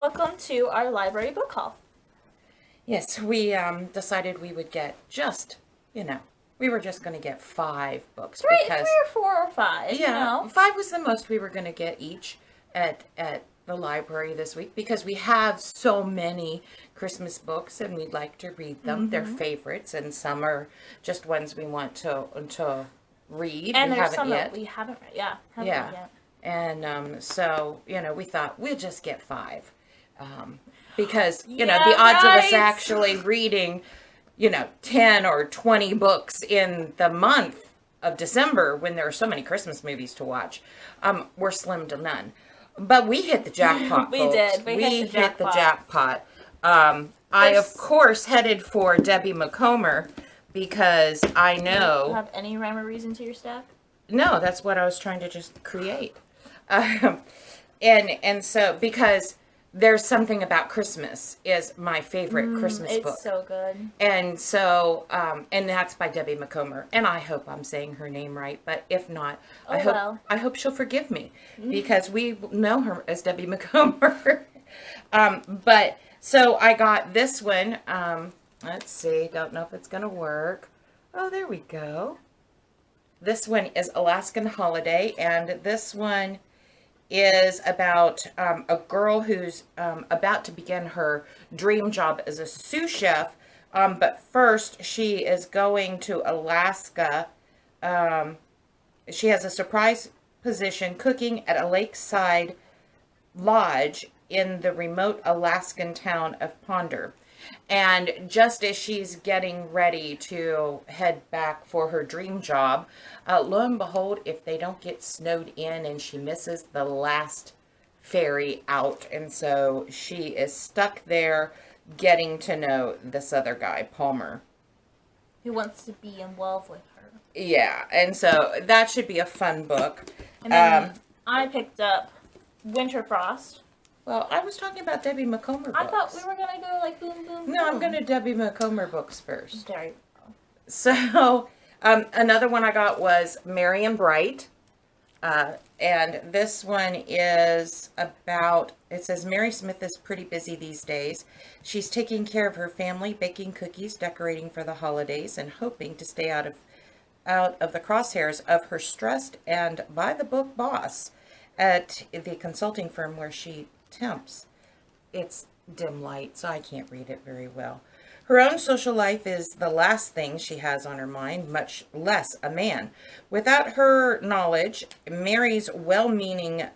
Welcome to our library book haul. Yes, we decided we would get we were just going to get 5 books Three because, or four or five, yeah, 5 was the most we were going to get each at the library this week because we have so many Christmas books and we'd like to read them. They're favorites, and some are just ones we want to read. And we there's haven't some yet. that we haven't read. Yeah, haven't Yeah. read yet. And so, we thought we'll just get 5. Because, the Yeah, odds of us right. actually reading, 10 or 20 books in the month of December when there are so many Christmas movies to watch, were slim to none. But we hit the jackpot, We folks. did. We hit the jackpot. I, of course, headed for Debbie McComber because I Do you know... have any rhyme or reason to your stack? No, that's what I was trying to just create. And so, because there's something about Christmas is my favorite Christmas book. It's so good. And so, and that's by Debbie McComber. And I hope I'm saying her name right, but if not, I hope she'll forgive me because we know her as Debbie McComber. But so I got this one. Let's see. Don't know if it's going to work. Oh, there we go. This one is Alaskan Holiday, and this one is about a girl who's about to begin her dream job as a sous chef. But first, she is going to Alaska. She has a surprise position cooking at a lakeside lodge in the remote Alaskan town of Ponder. And just as she's getting ready to head back for her dream job, lo and behold, if they don't get snowed in and she misses the last ferry out. And so she is stuck there getting to know this other guy, Palmer. Who wants to be in love with her? Yeah, and so that should be a fun book. And then I picked up Winter Frost. Well, I was talking about Debbie McComber books. I thought we were going to go like boom, boom, boom. No, I'm going to Debbie McComber books first. There you go. So, another one I got was Merry and Bright. And this one is about, it says, Mary Smith is pretty busy these days. She's taking care of her family, baking cookies, decorating for the holidays, and hoping to stay out of the crosshairs of her stressed and by-the-book boss at the consulting firm where she temps. It's dim light, so I can't read it very well. Her own social life is the last thing she has on her mind, much less a man. Without her knowledge, Mary's well-meaning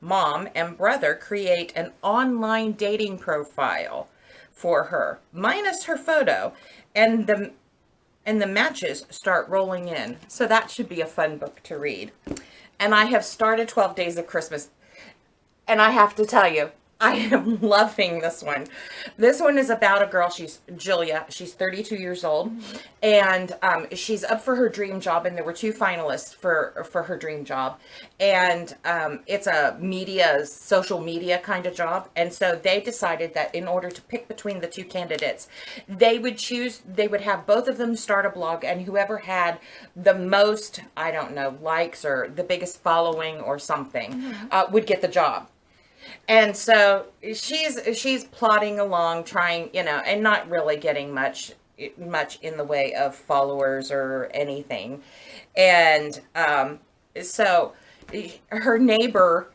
mom and brother create an online dating profile for her, minus her photo, and the matches start rolling in. So that should be a fun book to read. And I have started 12 Days of Christmas. And I have to tell you, I am loving this one. This one is about a girl, she's Julia, she's 32 years old, and she's up for her dream job, and there were 2 finalists for her dream job, and it's a social media kind of job, and so they decided that in order to pick between the 2 candidates, they would have both of them start a blog, and whoever had the most, I don't know, likes or the biggest following or something, would get the job. And so she's plodding along, trying, and not really getting much in the way of followers or anything. And so her neighbor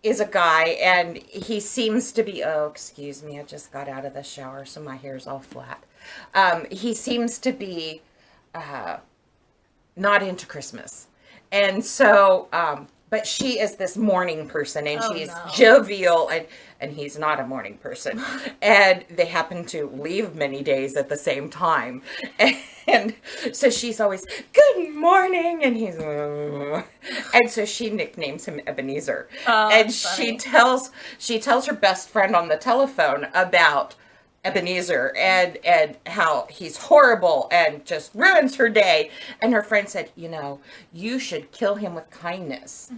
is a guy, and he seems to be, oh, excuse me, I just got out of the shower, so my hair's all flat. He seems to be not into Christmas. And so... but she is this morning person, and she's jovial, and he's not a morning person. And they happen to leave many days at the same time. And so she's always, good morning, and he's, and so she nicknames him Ebenezer. And she tells her best friend on the telephone about Ebenezer and how he's horrible and just ruins her day. And her friend said, you should kill him with kindness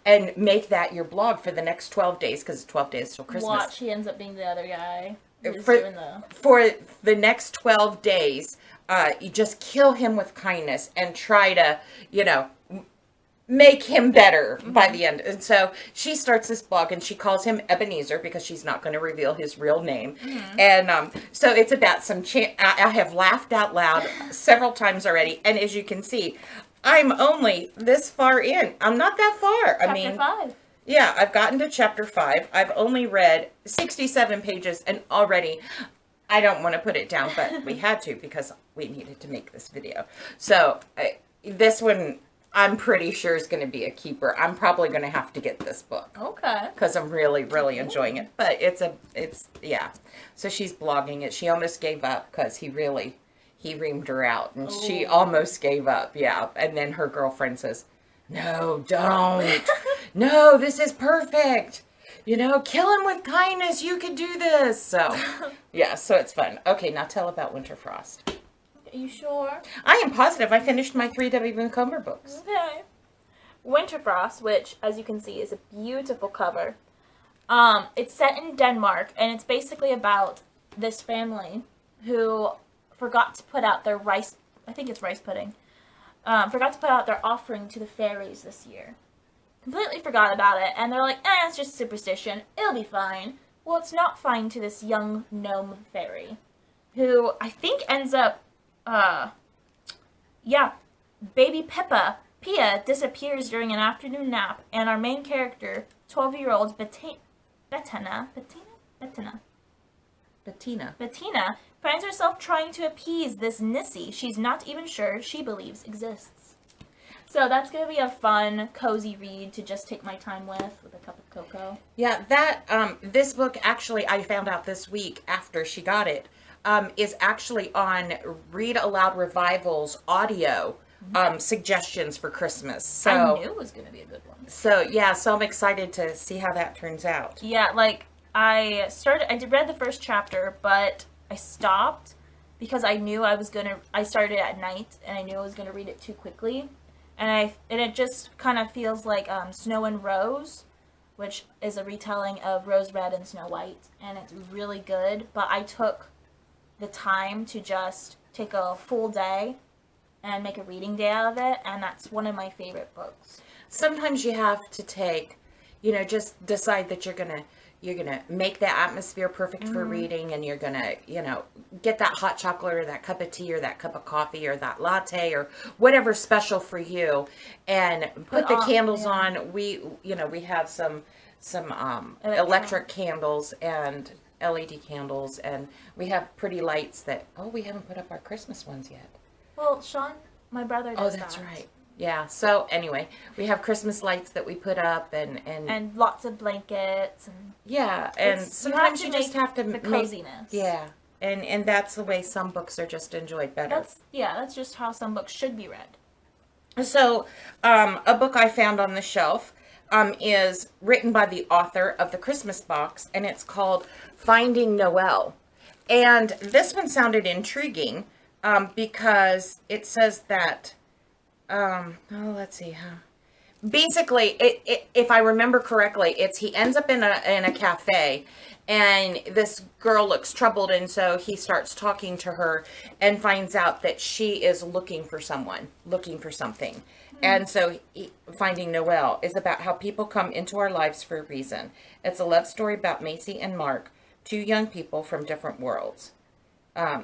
and make that your blog for the next 12 days, because it's 12 days till Christmas. Watch, he ends up being the other guy. For the next 12 days, you just kill him with kindness and try to, make him better by the end. And so she starts this blog and she calls him Ebenezer because she's not going to reveal his real name. And so it's about some I have laughed out loud several times already. And as you can see, I'm only this far in. I'm not that far. Chapter 5. Yeah, I've gotten to chapter 5. I've only read 67 pages and already I don't want to put it down, but we had to because we needed to make this video. So this one, I'm pretty sure is going to be a keeper. I'm probably going to have to get this book. Okay. Because I'm really, really enjoying it. But yeah. So she's blogging it. She almost gave up because he reamed her out. And she almost gave up. Yeah. And then her girlfriend says, no, don't. No, this is perfect. You know, kill him with kindness. You could do this. So, yeah. So it's fun. Okay, now tell about Winterfrost. Are you sure? I am positive. I finished my 3 W. Montgomery books. Okay. Winterfrost, which, as you can see, is a beautiful cover. It's set in Denmark, and it's basically about this family who forgot to put out their rice, I think it's rice pudding, forgot to put out their offering to the fairies this year. Completely forgot about it, and they're like, it's just superstition. It'll be fine. Well, it's not fine to this young gnome fairy, who I think ends up baby Pia disappears during an afternoon nap, and our main character, 12-year-old Bettina, finds herself trying to appease this Nissy she's not even sure she believes exists. So that's going to be a fun, cozy read to just take my time with a cup of cocoa. Yeah, this book, actually, I found out this week after she got it, is actually on Read Aloud Revival's audio suggestions for Christmas. So I knew it was going to be a good one. So, yeah, so I'm excited to see how that turns out. Yeah, like, I read the first chapter, but I stopped because I knew I started at night, and I knew I was going to read it too quickly. And it just kind of feels like Snow and Rose, which is a retelling of Rose Red and Snow White, and it's really good. But I took the time to just take a full day and make a reading day out of it, and that's one of my favorite books. Sometimes you have to take, just decide that you're gonna make the atmosphere perfect for reading, and you're gonna, get that hot chocolate or that cup of tea or that cup of coffee or that latte or whatever's special for you, and put the candles on. We have some electric candles and LED candles, and we have pretty lights that, we haven't put up our Christmas ones yet. Well, Sean, my brother does that. Oh, that's right. Yeah, so anyway, we have Christmas lights that we put up and lots of blankets. And yeah, and sometimes you just have to the coziness. Yeah, and that's the way some books are just enjoyed better. That's just how some books should be read. So, a book I found on the shelf is written by the author of The Christmas Box, and it's called Finding Noel. And this one sounded intriguing because it says that, let's see. Basically, if I remember correctly, he ends up in a cafe, and this girl looks troubled, and so he starts talking to her and finds out that she is looking for something. And so Finding Noel is about how people come into our lives for a reason. It's a love story about Macy and Mark, 2 young people from different worlds.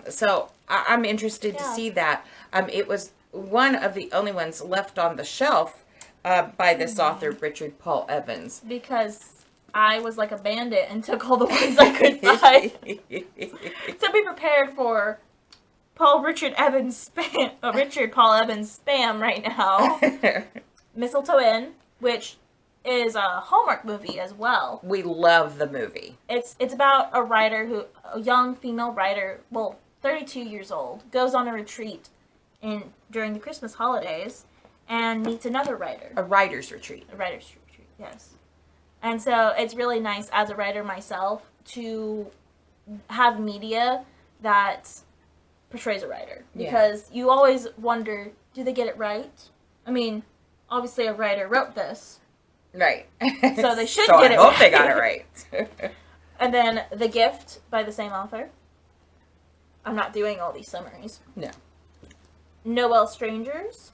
So I'm interested to see that. It was one of the only ones left on the shelf by this author, Richard Paul Evans. Because I was like a bandit and took all the ones I could find. So be prepared for Richard Paul Evans spam right now. Mistletoe Inn, which is a Hallmark movie as well. We love the movie. It's about a young female writer, 32 years old, goes on a retreat during the Christmas holidays and meets another writer. A writer's retreat. A writer's retreat, yes. And so it's really nice as a writer myself to have media that portrays a writer. Because you always wonder, do they get it right? I mean, obviously a writer wrote this. Right. So they should get it right. I hope they got it right. And then The Gift by the same author. I'm not doing all these summaries. No. Noel Strangers.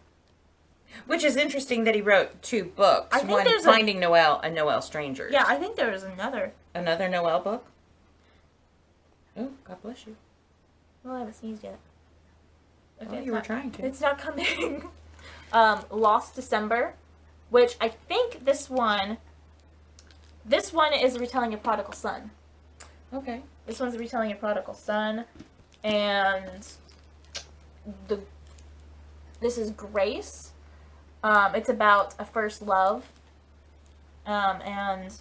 Which is interesting that he wrote 2 books. I think One, there's Finding Noel and Noel Strangers. Yeah, I think there was another. Another Noel book? Oh, God bless you. Well, I haven't sneezed yet. Okay, you were trying to. It's not coming. Lost December, which I think this one is a retelling of Prodigal Son. Okay. This one's a retelling of Prodigal Son, and this is Grace. It's about a first love, and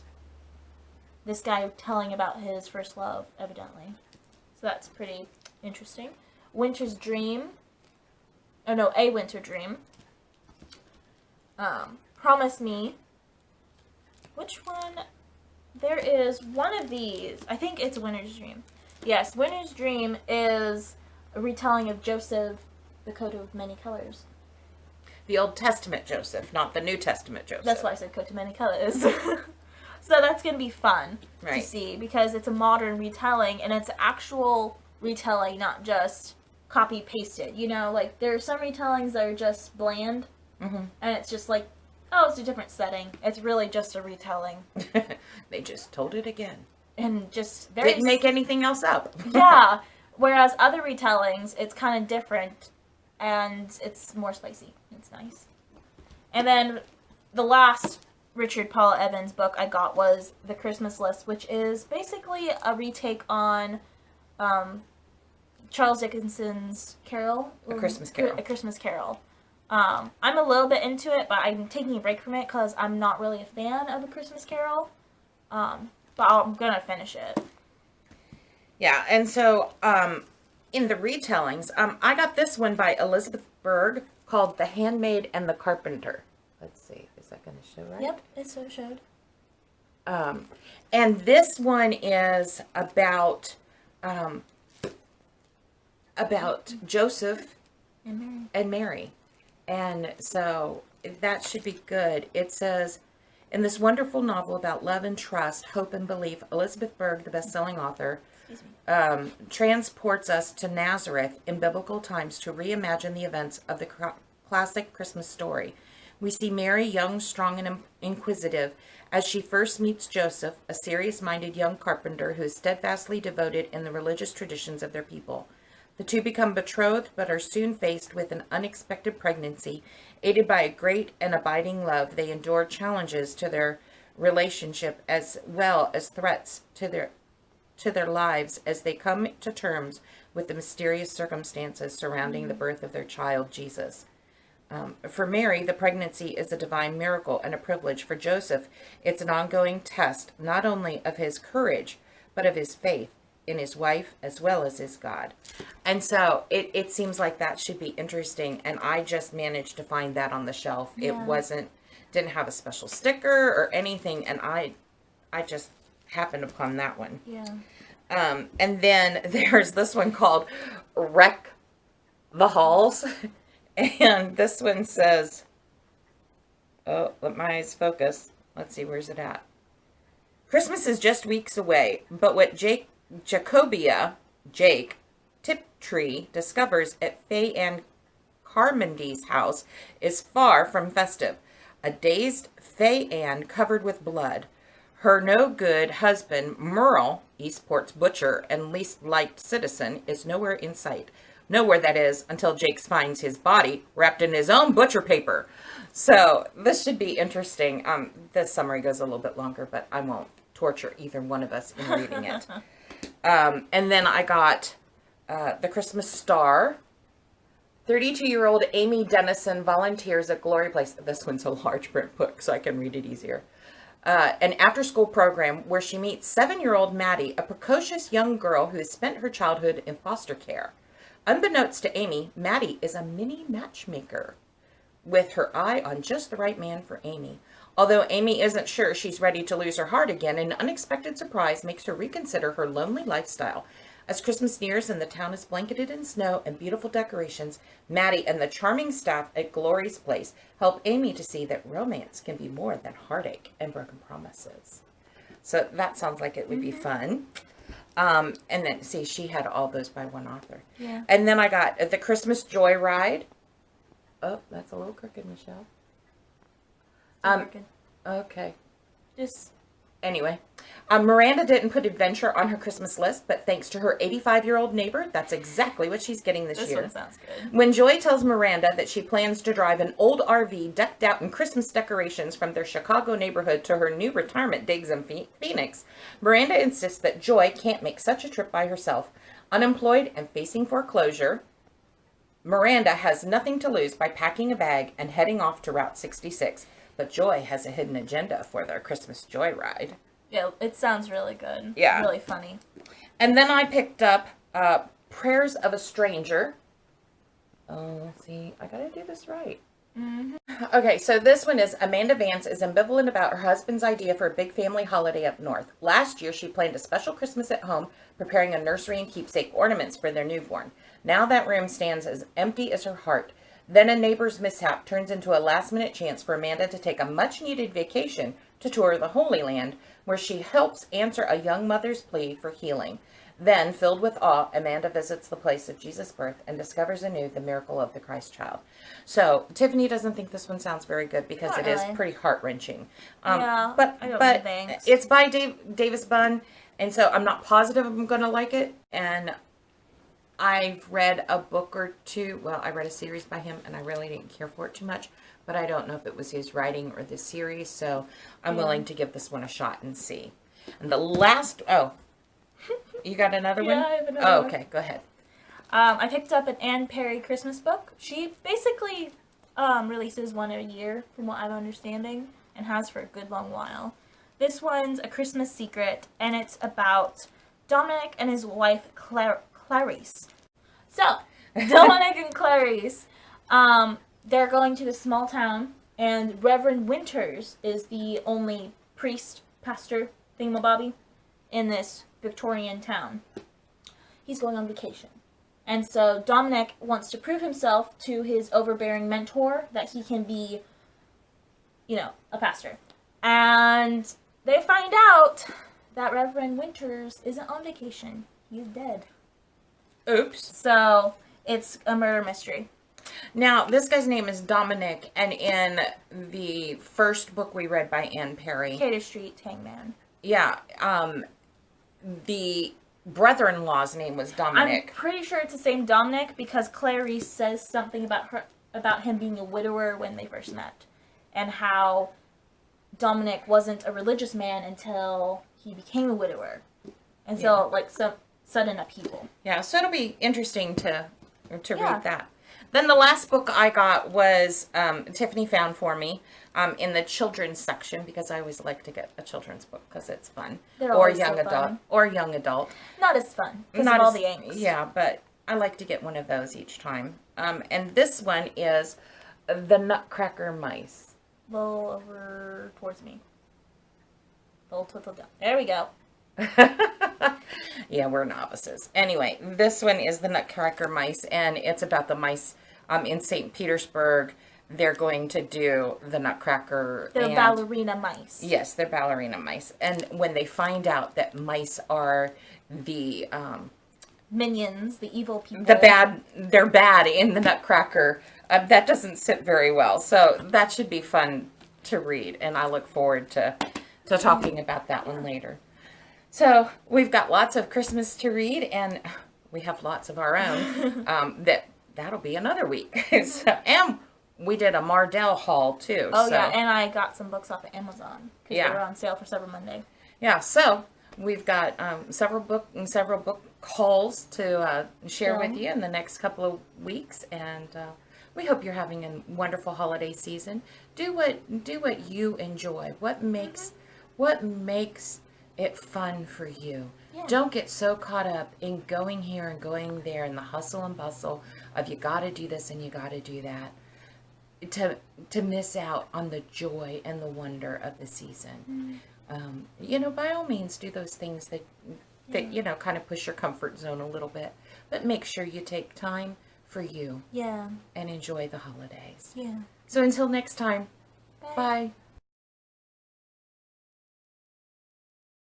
this guy telling about his first love, evidently. So that's pretty interesting. Winter's Dream. Oh no, A Winter Dream. Promise Me. Which one? There is one of these. I think it's Winter's Dream. Yes, Winter's Dream is a retelling of Joseph, the coat of many colors. The Old Testament Joseph, not the New Testament Joseph. That's why I said coat of many colors. So that's going to be fun to see because it's a modern retelling and it's actual retelling, not just copy pasted. You know, like there are some retellings that are just bland and it's just like, oh, it's a different setting. It's really just a retelling. They just told it again. And just very... Didn't make anything else up. Yeah. Whereas other retellings, it's kind of different and it's more spicy. It's nice. And then the last Richard Paul Evans book I got was The Christmas List, which is basically a retake on Charles Dickens's Carol. A Christmas Carol. A Christmas Carol. I'm a little bit into it, but I'm taking a break from it because I'm not really a fan of A Christmas Carol. But I'm going to finish it. Yeah, and so in the retellings, I got this one by Elizabeth Berg called The Handmaid and the Carpenter. Let's see, is that going to show right? Yep, it so showed. And this one is about Joseph and Mary. And so that should be good. It says, in this wonderful novel about love and trust, hope and belief, Elizabeth Berg, the best-selling author, transports us to Nazareth in biblical times to reimagine the events of the classic Christmas story. We see Mary, young, strong, and inquisitive, as she first meets Joseph, a serious-minded young carpenter who is steadfastly devoted in the religious traditions of their people. The two become betrothed, but are soon faced with an unexpected pregnancy. Aided by a great and abiding love, they endure challenges to their relationship as well as threats to their lives as they come to terms with the mysterious circumstances surrounding the birth of their child, Jesus. For Mary, the pregnancy is a divine miracle and a privilege. For Joseph, it's an ongoing test, not only of his courage, but of his faith in his wife as well as his God. And so it seems like that should be interesting. And I just managed to find that on the shelf. Yeah. It didn't have a special sticker or anything. And I just happened upon that one. Yeah. And then there's this one called Wreck the Halls. And this one says, oh, let my eyes focus. Let's see, where's it at? Christmas is just weeks away, but what Jake Tiptree discovers at Faye Ann Carmondy's house is far from festive. A dazed Faye Ann covered with blood. Her no-good husband, Merle, Eastport's butcher and least liked citizen, is nowhere in sight. Nowhere, that is, until Jake finds his body wrapped in his own butcher paper. So this should be interesting. The summary goes a little bit longer, but I won't torture either one of us in reading it. And then I got The Christmas Star. 32-year-old Amy Dennison volunteers at Glory Place. This one's a large print book, so I can read it easier. An after-school program where she meets 7-year-old Maddie, a precocious young girl who has spent her childhood in foster care. Unbeknownst to Amy, Maddie is a mini matchmaker with her eye on just the right man for Amy. Although Amy isn't sure she's ready to lose her heart again, an unexpected surprise makes her reconsider her lonely lifestyle. As Christmas nears and the town is blanketed in snow and beautiful decorations, Maddie and the charming staff at Glory's Place help Amy to see that romance can be more than heartache and broken promises. So that sounds like it would be fun. And then, see, she had all those by one author. Yeah. And then I got The Christmas Joyride. Oh, that's a little crooked, Michelle. Working. Okay. Just Anyway, Miranda didn't put adventure on her Christmas list, but thanks to her 85-year-old neighbor, that's exactly what she's getting this year. one sounds good. When Joy tells Miranda that she plans to drive an old RV decked out in Christmas decorations from their Chicago neighborhood to her new retirement digs in Phoenix, Miranda insists that Joy can't make such a trip by herself. Unemployed and facing foreclosure, Miranda has nothing to lose by packing a bag and heading off to Route 66. But Joy has a hidden agenda for their Christmas joyride. Yeah, it sounds really good. Yeah. Really funny. And then I picked up Prayers of a Stranger. Oh, let's see. I gotta do this right. Mm-hmm. Okay, so this one is Amanda Vance is ambivalent about her husband's idea for a big family holiday up north. Last year, she planned a special Christmas at home, preparing a nursery and keepsake ornaments for their newborn. Now that room stands as empty as her heart. Then a neighbor's mishap turns into a last-minute chance for Amanda to take a much-needed vacation to tour the Holy Land, where she helps answer a young mother's plea for healing. Then, filled with awe, Amanda visits the place of Jesus' birth and discovers anew the miracle of the Christ child. So, Tiffany doesn't think this one sounds very good because Not it is really. pretty heart-wrenching. Yeah, but I don't but think. it's by Davis Bunn, and so I'm not positive I'm going to like it. And I've read a book or two. Well, I read a series by him, and I really didn't care for it too much. But I don't know if it was his writing or the series, so I'm willing to give this one a shot and see. And the last, you got another one? Yeah, I have another one. Okay, go ahead. I picked up an Anne Perry Christmas book. She basically releases one a year, from what I'm understanding, and has for a good long while. This one's A Christmas Secret, and it's about Dominic and his wife, Clarice. So, Dominic and Clarice, they're going to this small town, and Reverend Winters is the only priest, pastor, thingamabobby in this Victorian town. He's going on vacation. And so Dominic wants to prove himself to his overbearing mentor that he can be, a pastor. And they find out that Reverend Winters isn't on vacation. He's dead. Oops. So it's a murder mystery. Now, this guy's name is Dominic, and in the first book we read by Anne Perry, Cater Street Hangman. yeah, the brother-in-law's name was Dominic. I'm pretty sure it's the same Dominic because Clarice says something about him being a widower when they first met, and how Dominic wasn't a religious man until he became a widower, and so some sudden upheaval. Yeah, so it'll be interesting to Yeah. read that. Then the last book I got was Tiffany found for me in the children's section, because I always like to get a children's book because it's fun. They're Or always young so adult. fun. Or young adult. Not as fun because of Not all as- the angst. Yeah, but I like to get one of those each time. And this one is The Nutcracker Mice. A little over towards me. A little tilted down. There we go. Yeah, we're novices. Anyway, this one is The Nutcracker Mice, and it's about the mice in St. Petersburg. They're going to do the Nutcracker. They're and- ballerina mice. Yes, they're ballerina mice. And when they find out that mice are the Minions, the evil people. they're bad in the Nutcracker, that doesn't sit very well. So that should be fun to read, and I look forward to talking about that one later. So we've got lots of Christmas to read, and we have lots of our own. That'll be another week. And we did a Mardell haul too. Oh so. yeah, and I got some books off of Amazon because Yeah. they were on sale for Cyber Monday. Yeah, so we've got several book hauls to share with you in the next couple of weeks, and we hope you're having a wonderful holiday season. Do what you enjoy. What makes it fun for you. Yeah. Don't get so caught up in going here and going there and the hustle and bustle of you got to do this and you got to do that. To miss out on the joy and the wonder of the season. By all means, do those things that kind of push your comfort zone a little bit, but make sure you take time for you Yeah. and enjoy the holidays. Yeah. So until next time, bye.